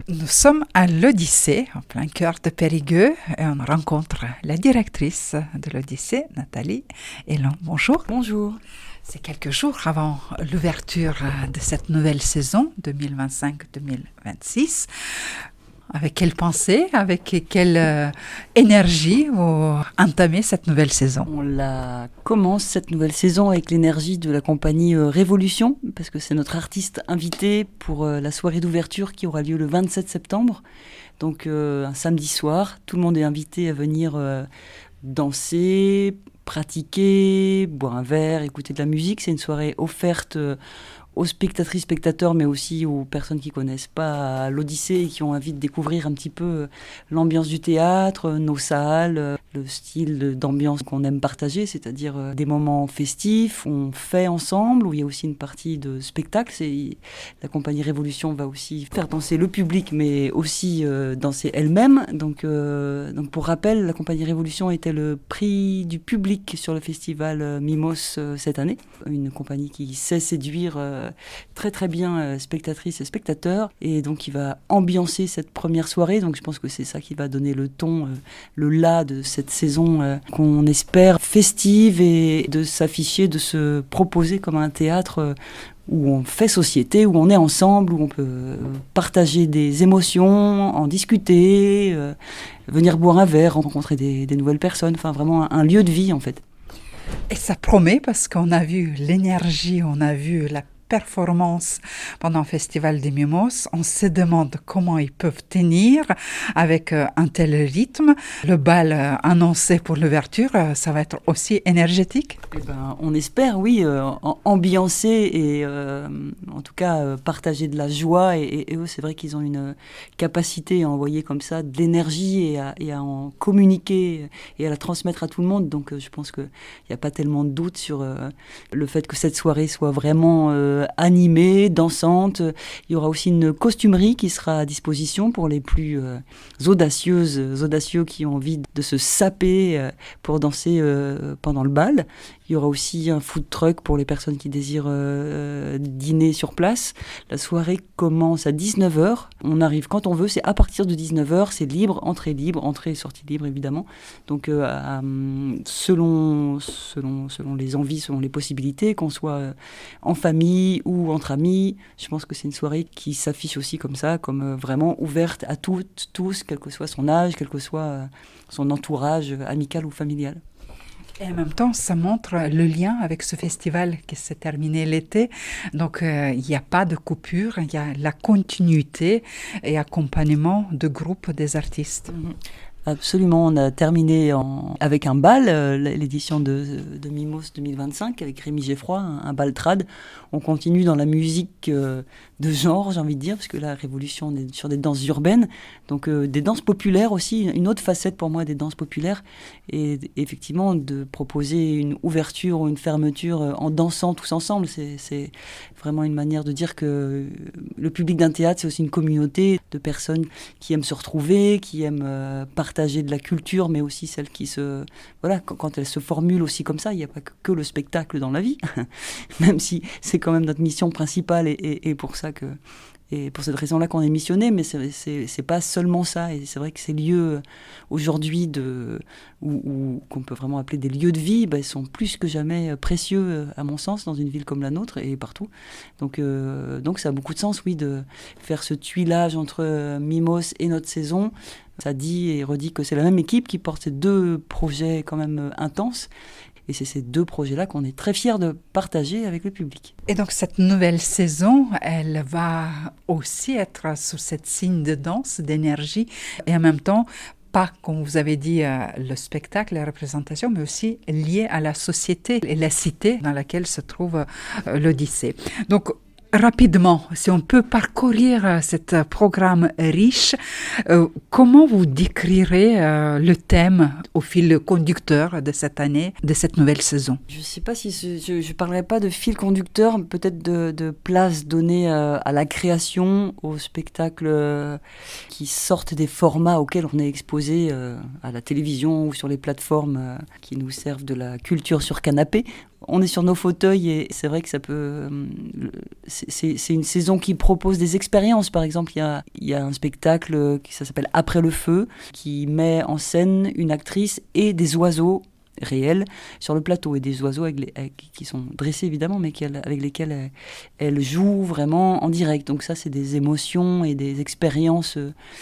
Nous sommes à l'Odyssée, en plein cœur de Périgueux, et on rencontre la directrice de l'Odyssée, Nathalie Elan. Bonjour. Bonjour. C'est quelques jours avant l'ouverture de cette nouvelle saison 2025-2026. Avec quelle pensée, avec quelle énergie vous entamez cette nouvelle saison? On commence cette nouvelle saison avec l'énergie de la compagnie Révolution, parce que c'est notre artiste invité pour la soirée d'ouverture qui aura lieu le 27 septembre. Donc un samedi soir, tout le monde est invité à venir danser, pratiquer, boire un verre, écouter de la musique. C'est une soirée offerte aux spectatrices, spectateurs, mais aussi aux personnes qui ne connaissent pas l'Odyssée et qui ont envie de découvrir un petit peu l'ambiance du théâtre, nos salles, le style d'ambiance qu'on aime partager, c'est-à-dire des moments festifs, on fait ensemble, où il y a aussi une partie de spectacle. La compagnie Révolution va aussi faire danser le public, mais aussi danser elle-même. Donc pour rappel, la compagnie Révolution était le prix du public sur le festival Mimos cette année. Une compagnie qui sait séduire très très bien spectatrices et spectateurs, et donc qui va ambiancer cette première soirée. Donc je pense que c'est ça qui va donner le ton, le là de cette saison qu'on espère festive, et de s'afficher, de se proposer comme un théâtre où on fait société, où on est ensemble, où on peut partager des émotions, en discuter, venir boire un verre, rencontrer des nouvelles personnes, enfin vraiment un lieu de vie en fait. Et ça promet, parce qu'on a vu l'énergie, on a vu la performance pendant le Festival des Mimos. On se demande comment ils peuvent tenir avec un tel rythme. Le bal annoncé pour l'ouverture, ça va être aussi énergétique? Eh ben, on espère, oui, ambiancer et en tout cas partager de la joie. Et eux, c'est vrai qu'ils ont une capacité à envoyer comme ça de l'énergie et à en communiquer et à la transmettre à tout le monde. Donc je pense qu'il n'y a pas tellement de doute sur le fait que cette soirée soit vraiment animée, dansante. Il y aura aussi une costumerie qui sera à disposition pour les plus audacieux qui ont envie de se saper pour danser pendant le bal. Il y aura aussi un food truck pour les personnes qui désirent dîner sur place. La soirée commence à 19h. On arrive quand on veut, c'est à partir de 19h, c'est libre, entrée et sortie libre évidemment. Donc selon les envies, selon les possibilités, qu'on soit en famille ou entre amis, je pense que c'est une soirée qui s'affiche aussi comme ça, comme vraiment ouverte à toutes, tous, quel que soit son âge, quel que soit son entourage amical ou familial. Et en même temps, ça montre le lien avec ce festival qui s'est terminé l'été. Donc, il n'y a pas de coupure, il y a la continuité et accompagnement de groupe des artistes. Absolument, on a terminé avec un bal, l'édition de Mimos 2025 avec Rémi Geffroy, un bal trad. On continue dans la musique de genre, j'ai envie de dire, parce que la Révolution, on est sur des danses urbaines, donc des danses populaires aussi, une autre facette pour moi des danses populaires, et effectivement de proposer une ouverture ou une fermeture en dansant tous ensemble, c'est vraiment une manière de dire que le public d'un théâtre, c'est aussi une communauté de personnes qui aiment se retrouver, qui aiment partager de la culture, mais aussi celles qui voilà, quand elles se formulent aussi comme ça, il n'y a pas que le spectacle dans la vie, même si c'est quand même notre mission principale, et pour ça et pour cette raison-là qu'on est missionné, mais c'est pas seulement ça. Et c'est vrai que ces lieux aujourd'hui qu'on peut vraiment appeler des lieux de vie, sont plus que jamais précieux, à mon sens, dans une ville comme la nôtre et partout. Donc ça a beaucoup de sens, oui, de faire ce tuilage entre Mimos et notre saison. Ça dit et redit que c'est la même équipe qui porte ces deux projets quand même intenses. Et c'est ces deux projets-là qu'on est très fiers de partager avec le public. Et donc cette nouvelle saison, elle va aussi être sous cette signe de danse, d'énergie, et en même temps, pas, comme vous avez dit, le spectacle, la représentation, mais aussi lié à la société et la cité dans laquelle se trouve l'Odyssée. Donc, rapidement, si on peut parcourir ce programme riche, comment vous décrirez le thème au fil conducteur de cette année, de cette nouvelle saison? Je ne sais pas si je ne parlerai pas de fil conducteur, mais peut-être de place donnée à la création, aux spectacles qui sortent des formats auxquels on est exposé à la télévision ou sur les plateformes qui nous servent de la culture sur canapé. on est sur nos fauteuils et c'est vrai que ça peut... C'est une saison qui propose des expériences. Par exemple, il y a un spectacle ça s'appelle Après le feu, qui met en scène une actrice et des oiseaux réels sur le plateau, et des oiseaux qui sont dressés évidemment, mais avec lesquels elle joue vraiment en direct. Donc ça, c'est des émotions et des expériences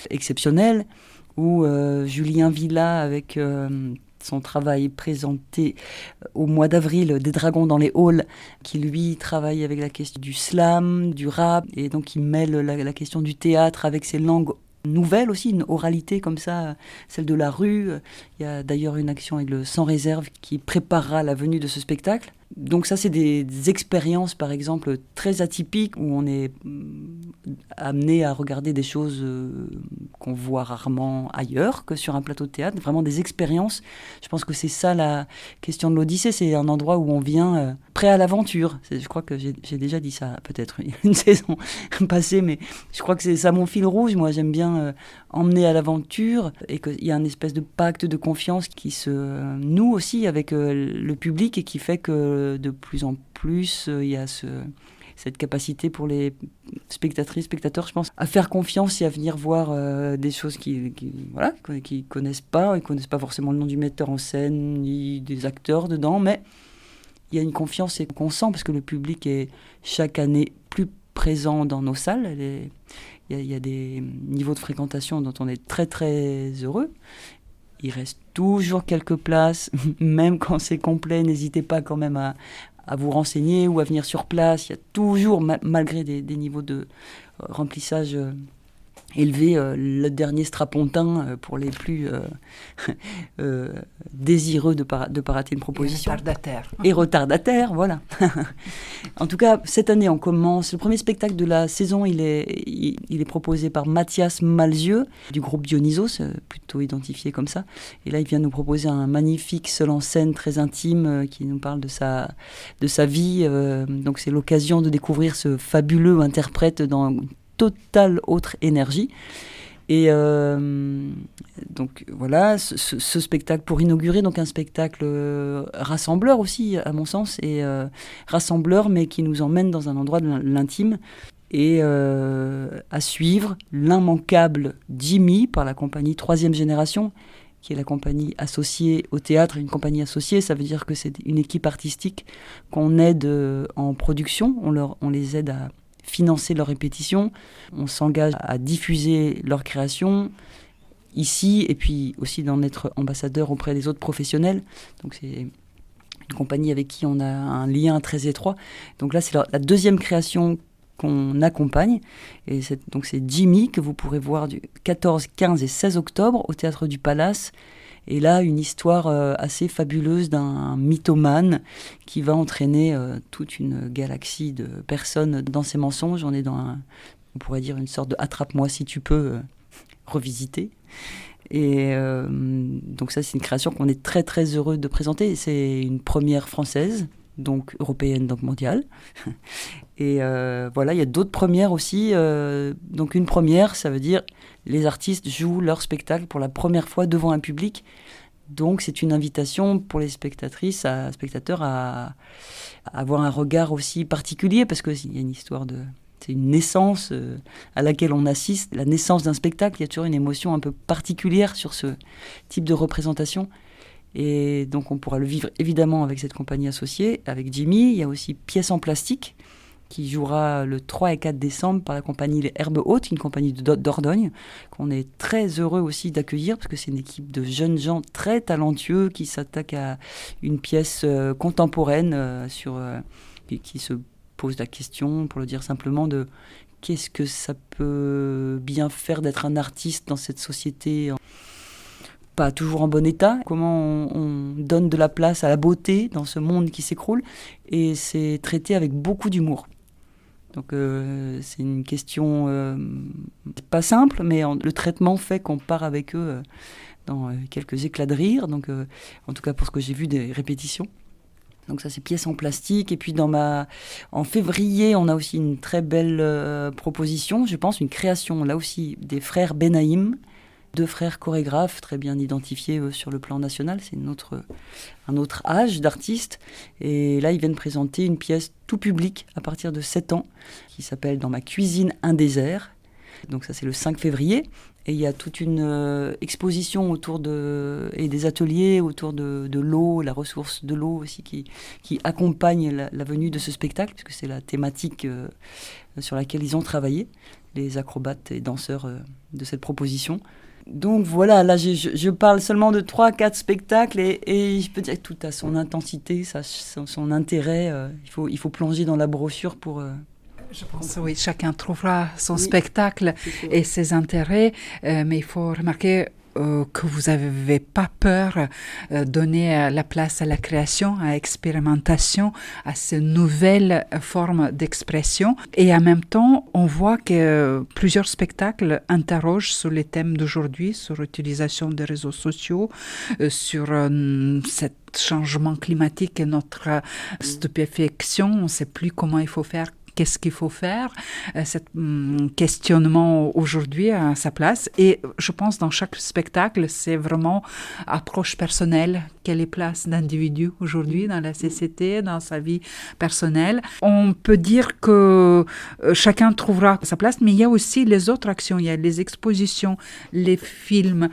exceptionnelles, où Julien Villa, avec son travail présenté au mois d'avril, Des dragons dans les halls, qui lui travaille avec la question du slam, du rap, et donc il mêle la question du théâtre avec ses langues nouvelle aussi, une oralité comme ça, celle de la rue. Il y a d'ailleurs une action avec le Sans Réserve qui préparera la venue de ce spectacle. Donc ça, c'est des expériences, par exemple, très atypiques, où on est amené à regarder des choses qu'on voit rarement ailleurs que sur un plateau de théâtre. Vraiment des expériences. Je pense que c'est ça la question de l'Odyssée. C'est un endroit où on vient prêt à l'aventure. Je crois que j'ai déjà dit ça, peut-être une saison passée, mais je crois que c'est ça mon fil rouge. Moi, j'aime bien emmener à l'aventure, et qu'il y a une espèce de pacte de confiance qui se noue aussi avec le public, et qui fait que de plus en plus il y a cette capacité pour les spectatrices, spectateurs, je pense, à faire confiance et à venir voir des choses qu'ils connaissent pas. Ils connaissent pas forcément le nom du metteur en scène ni des acteurs dedans, mais il y a une confiance qu'on sent, parce que le public est chaque année plus présent dans nos salles. Il y a des niveaux de fréquentation dont on est très très heureux. Il reste toujours quelques places, même quand c'est complet. N'hésitez pas quand même à vous renseigner ou à venir sur place. Il y a toujours, malgré des niveaux de remplissage élevés, le dernier strapontin pour les plus désireux de pas rater une proposition. Et retardataire, voilà. En tout cas, cette année, on commence. Le premier spectacle de la saison, il est proposé par Mathias Malzieu, du groupe Dionysos, plutôt identifié comme ça. Et là, il vient nous proposer un magnifique seul en scène très intime qui nous parle de sa vie. Donc, c'est l'occasion de découvrir ce fabuleux interprète dans une totale autre énergie. Et donc voilà, ce spectacle pour inaugurer, donc un spectacle rassembleur aussi, à mon sens, et rassembleur, mais qui nous emmène dans un endroit de l'intime. Et à suivre, l'immanquable Jimmy, par la compagnie 3e Génération, qui est la compagnie associée au théâtre. Une compagnie associée, ça veut dire que c'est une équipe artistique qu'on aide en production, on les aide à financer leurs répétitions, on s'engage à diffuser leurs créations ici, et puis aussi d'en être ambassadeur auprès des autres professionnels. Donc c'est une compagnie avec qui on a un lien très étroit. Donc là, c'est la deuxième création qu'on accompagne, et donc c'est Jimmy, que vous pourrez voir du 14, 15 et 16 octobre au Théâtre du Palace. Et là, une histoire assez fabuleuse d'un mythomane qui va entraîner toute une galaxie de personnes dans ses mensonges. On est dans on pourrait dire une sorte de attrape-moi si tu peux revisiter. Et donc ça, c'est une création qu'on est très très heureux de présenter. C'est une première française, donc européenne, donc mondiale. Et voilà, il y a d'autres premières aussi. Donc une première, ça veut dire les artistes jouent leur spectacle pour la première fois devant un public. Donc c'est une invitation pour les spectatrices, spectateurs à avoir un regard aussi particulier, parce qu'il y a une histoire c'est une naissance à laquelle on assiste, la naissance d'un spectacle. Il y a toujours une émotion un peu particulière sur ce type de représentation. Et donc on pourra le vivre évidemment avec cette compagnie associée, avec Jimmy. Il y a aussi Pièces en plastique, qui jouera le 3 et 4 décembre par la compagnie Les Herbes Hautes, une compagnie de Dordogne, qu'on est très heureux aussi d'accueillir, parce que c'est une équipe de jeunes gens très talentueux qui s'attaquent à une pièce contemporaine qui se pose la question, pour le dire simplement, de qu'est-ce que ça peut bien faire d'être un artiste dans cette société pas toujours en bon état, comment on donne de la place à la beauté dans ce monde qui s'écroule, et c'est traité avec beaucoup d'humour. Donc c'est une question pas simple, mais le traitement fait qu'on part avec eux dans quelques éclats de rire, donc en tout cas pour ce que j'ai vu des répétitions. Donc ça, c'est Pièces en plastique. Et puis en février, on a aussi une très belle proposition, je pense, une création là aussi des frères Benaïm, 2 frères chorégraphes très bien identifiés sur le plan national. C'est un autre âge d'artistes. Et là, ils viennent présenter une pièce tout public à partir de 7 ans qui s'appelle « Dans ma cuisine, un désert ». Donc ça, c'est le 5 février. Et il y a toute une exposition et des ateliers autour de l'eau, la ressource de l'eau aussi qui accompagne la venue de ce spectacle, puisque c'est la thématique sur laquelle ils ont travaillé, les acrobates et danseurs de cette proposition. Donc voilà, là je parle seulement de 3-4 spectacles et je peux dire que tout a son intensité, son intérêt. Il faut plonger dans la brochure pour... Je pense oui, chacun trouvera son spectacle et ses intérêts, mais il faut remarquer que vous n'avez pas peur de donner la place à la création, à l'expérimentation, à ces nouvelles formes d'expression. Et en même temps, on voit que plusieurs spectacles interrogent sur les thèmes d'aujourd'hui, sur l'utilisation des réseaux sociaux, sur ce changement climatique et notre stupéfaction. On ne sait plus comment il faut faire. Qu'est-ce qu'il faut faire? Ce questionnement aujourd'hui a sa place. Et je pense dans chaque spectacle, c'est vraiment approche personnelle. Quelle est place d'individu aujourd'hui dans la société, dans sa vie personnelle? On peut dire que chacun trouvera sa place, mais il y a aussi les autres actions. Il y a les expositions, les films,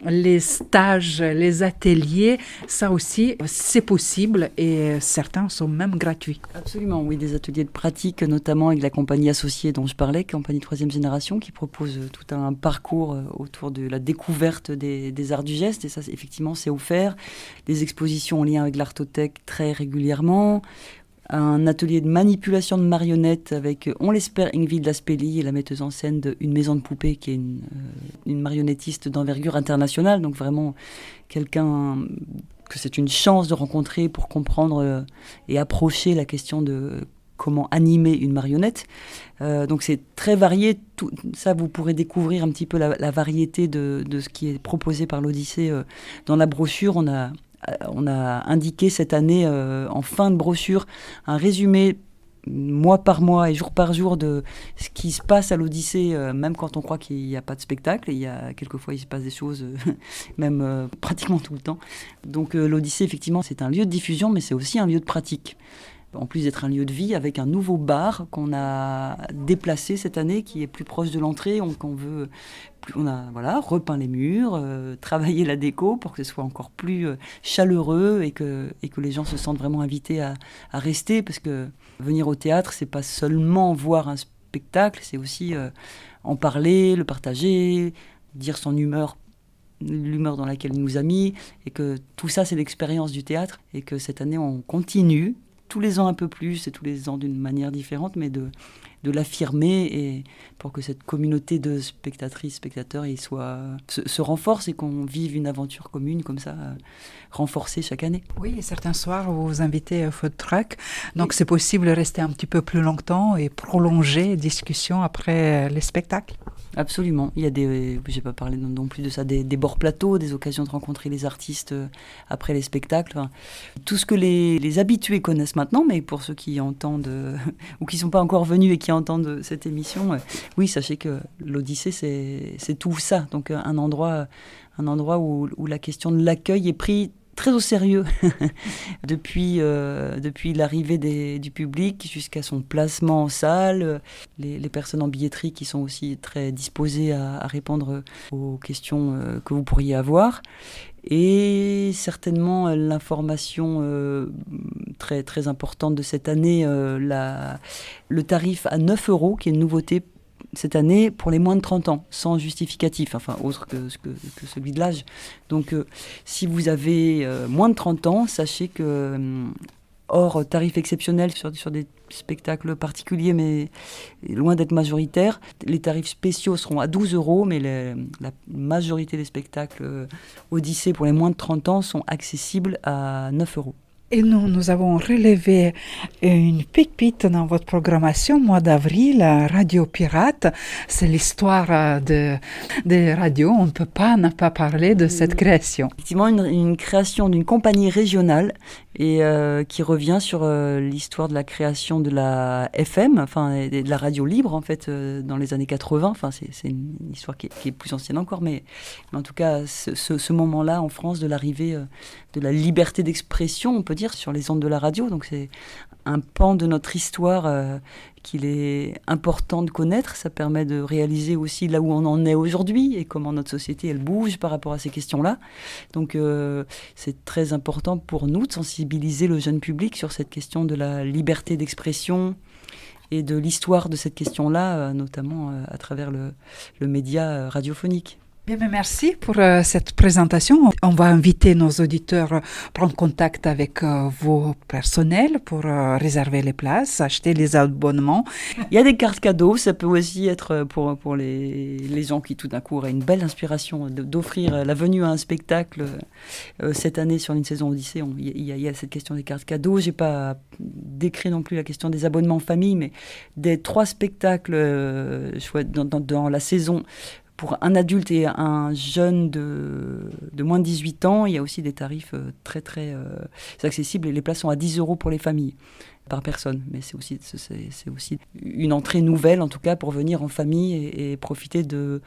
les stages, les ateliers, ça aussi, c'est possible et certains sont même gratuits. Absolument, oui, des ateliers de pratique, notamment avec la compagnie associée dont je parlais, compagnie 3e génération, qui propose tout un parcours autour de la découverte des arts du geste, et ça, effectivement, c'est offert. Des expositions en lien avec l'Artothèque très régulièrement. Un atelier de manipulation de marionnettes avec, on l'espère, Ingvild Aspeli et la metteuse en scène de Une maison de poupée, qui est une marionnettiste d'envergure internationale, donc vraiment quelqu'un que c'est une chance de rencontrer pour comprendre et approcher la question de comment animer une marionnette. Donc c'est très varié, tout ça vous pourrez découvrir un petit peu la variété de ce qui est proposé par l'Odyssée dans la brochure. On a indiqué cette année, en fin de brochure, un résumé mois par mois et jour par jour de ce qui se passe à l'Odyssée, même quand on croit qu'il n'y a pas de spectacle. Et quelquefois, il se passe des choses, même pratiquement tout le temps. Donc l'Odyssée, effectivement, c'est un lieu de diffusion, mais c'est aussi un lieu de pratique. En plus d'être un lieu de vie, avec un nouveau bar qu'on a déplacé cette année, qui est plus proche de l'entrée. On a repeint les murs, travaillé la déco pour que ce soit encore plus chaleureux et que les gens se sentent vraiment invités à rester. Parce que venir au théâtre, c'est pas seulement voir un spectacle, c'est aussi en parler, le partager, dire son humeur, l'humeur dans laquelle il nous a mis. Et que tout ça, c'est l'expérience du théâtre. Et que cette année, on continue, tous les ans un peu plus et tous les ans d'une manière différente, mais de l'affirmer et pour que cette communauté de spectatrices, spectateurs se renforce et qu'on vive une aventure commune comme ça, renforcée chaque année. Oui, et certains soirs, vous vous invitez au food truck, donc oui. C'est possible de rester un petit peu plus longtemps et prolonger les discussions après les spectacles. Absolument. Il y a j'ai pas parlé non plus de ça, des bords plateaux, des occasions de rencontrer les artistes après les spectacles. Enfin, tout ce que les habitués connaissent maintenant, mais pour ceux qui entendent ou qui sont pas encore venus et qui entendent cette émission, oui, sachez que l'Odyssée, c'est tout ça. Donc un endroit où la question de l'accueil est prise très au sérieux depuis l'arrivée du public jusqu'à son placement en salle, les personnes en billetterie qui sont aussi très disposées à répondre aux questions que vous pourriez avoir, et certainement l'information très, très importante de cette année, le tarif à 9 €, qui est une nouveauté cette année pour les moins de 30 ans, sans justificatif, enfin autre que celui de l'âge. Donc si vous avez moins de 30 ans, sachez que hors tarif exceptionnel sur des spectacles particuliers, mais loin d'être majoritaires, les tarifs spéciaux seront à 12 €, mais la majorité des spectacles Odyssée pour les moins de 30 ans sont accessibles à 9 €. Et nous avons relevé une pépite dans votre programmation, mois d'avril, Radio Pirate. C'est l'histoire des radios. On ne peut pas ne pas parler de cette création. Effectivement, une création d'une compagnie régionale et qui revient sur l'histoire de la création de la FM, enfin de la radio libre en fait dans les années 80. Enfin c'est une histoire qui est plus ancienne encore, mais en tout cas ce moment-là en France de l'arrivée de la liberté d'expression, on peut dire, sur les ondes de la radio. Donc c'est un pan de notre histoire qu'il est important de connaître. Ça permet de réaliser aussi là où on en est aujourd'hui et comment notre société elle bouge par rapport à ces questions-là. Donc c'est très important pour nous de sensibiliser le jeune public sur cette question de la liberté d'expression et de l'histoire de cette question-là, notamment à travers le média radiophonique. Bien, merci pour cette présentation. On va inviter nos auditeurs à prendre contact avec vos personnels pour réserver les places, acheter les abonnements. Il y a des cartes cadeaux, ça peut aussi être pour les gens qui tout d'un coup auraient une belle inspiration d'offrir la venue à un spectacle. Cette année sur une saison Odyssée, il y a cette question des cartes cadeaux. J'ai pas décrit non plus la question des abonnements en famille, mais des 3 spectacles dans la saison. Pour un adulte et un jeune de moins de 18 ans, il y a aussi des tarifs très accessibles et les places sont à 10 € pour les familles par personne. Mais c'est aussi une entrée nouvelle en tout cas pour venir en famille et profiter de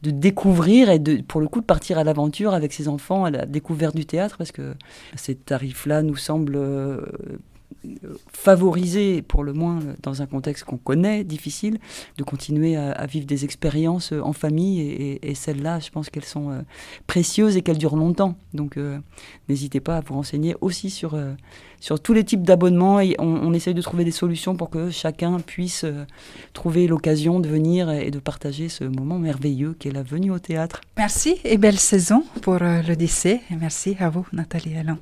découvrir et pour le coup de partir à l'aventure avec ses enfants à la découverte du théâtre, parce que ces tarifs-là nous semblent favoriser, pour le moins dans un contexte qu'on connaît, difficile, de continuer à vivre des expériences en famille et celles-là, je pense qu'elles sont précieuses et qu'elles durent longtemps. Donc n'hésitez pas à vous renseigner aussi sur tous les types d'abonnements et on essaye de trouver des solutions pour que chacun puisse trouver l'occasion de venir et de partager ce moment merveilleux qu'est la venue au théâtre. Merci et belle saison pour l'Odyssée et merci à vous Nathalie Alain.